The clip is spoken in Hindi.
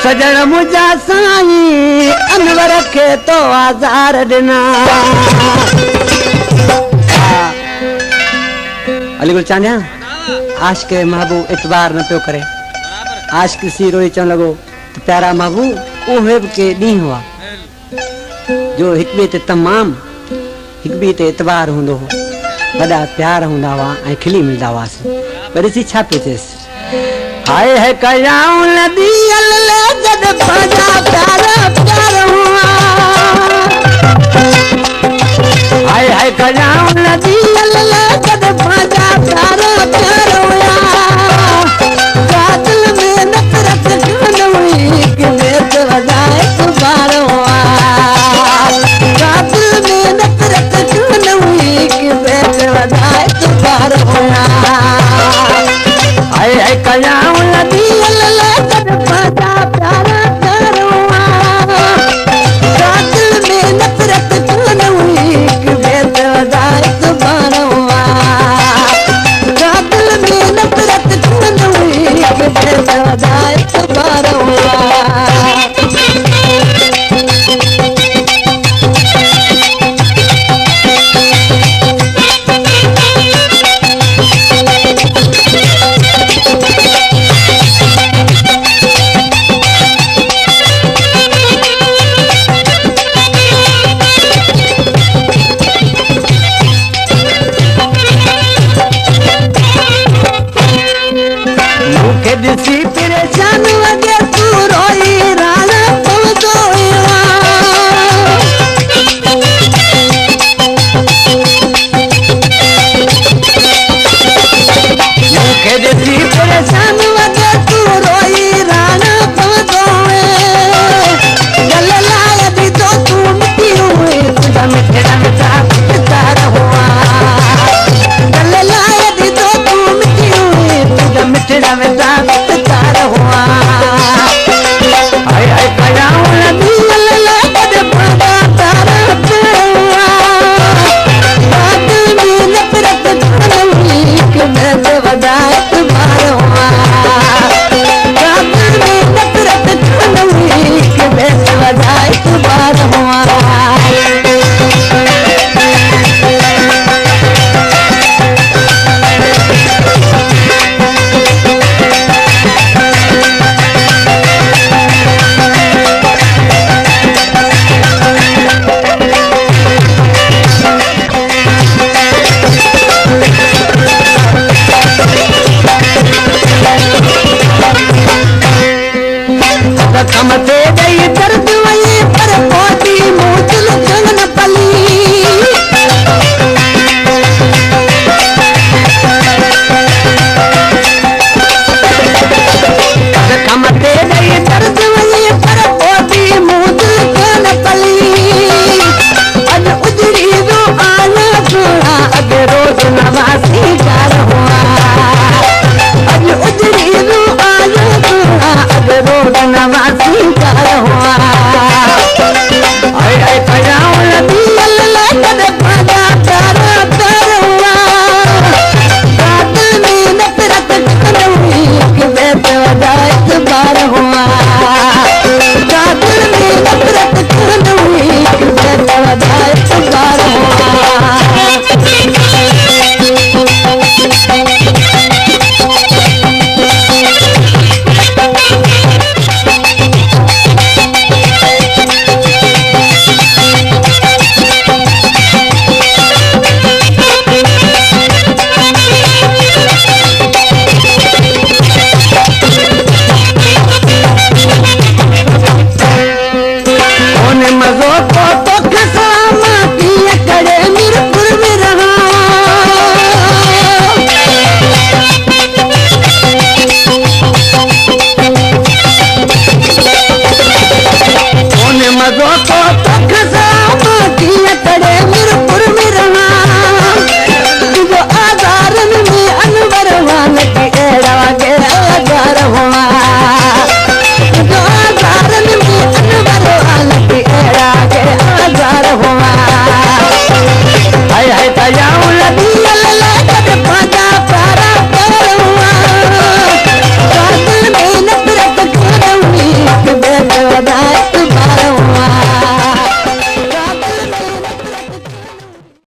सजण मुझा साईं अनवर खे तो आज़ार ॾिना। अलीगुल चांदिया आशिक महबूब इतबार न पियो करे। आशिक सी रोई चवण लॻो त प्यारा महबूब उहे बि के ॾींहं हुआ जो हिक ॿिए ते तमामु हिक ॿिए ते इतबार हूंदो हो, वॾा प्यार हूंदा हुआ ऐं खिली मिलंदा हुआसीं। पर ॾिसी छा पियो थिएसि, हाय है कयाऊं नदी अल्ले जद भजा प्यार प्यार हुआ। हाय हाय कयाऊं नदी अल्ले जद भजा प्यार प्यार हुआ। कातिल में नफरत कान हुई कि बेत वजाए कुबार हुआ। कातिल में नफरत कान हुई कि बेत वजाए कुबार हुआ। हाय हाय कयाऊं नदी अल्ले जद भजा प्यार प्यार हुआ। कातिल में नफरत कान हुई कि बेत वजाए कुबार हुआ। कातिल में नफरत कान हुई कि बेत वजाए कुबार हुआ। मुखे ॾिसी परेशान लॻे तू रोई राणा पवंदो हुआ। मुखे ॾिसी परेशान लॻे तू रोई राणा पवंदो हुए। गल लाइ ॾिठो तू मिठी हुई तुंहिंजा मिठड़ा मिठा पितार हुआ। गल लाइ ॾिठो तू मिठी हुई तुंहिंजा मिठड़ा मिठा पितार हुआ। हाय हाय कयाऊं नदी अल्ले जद भजा प्यार प्यार हुआ। कातिल में नफरत कान हुई कि बेत वजाए कुबार हुआ।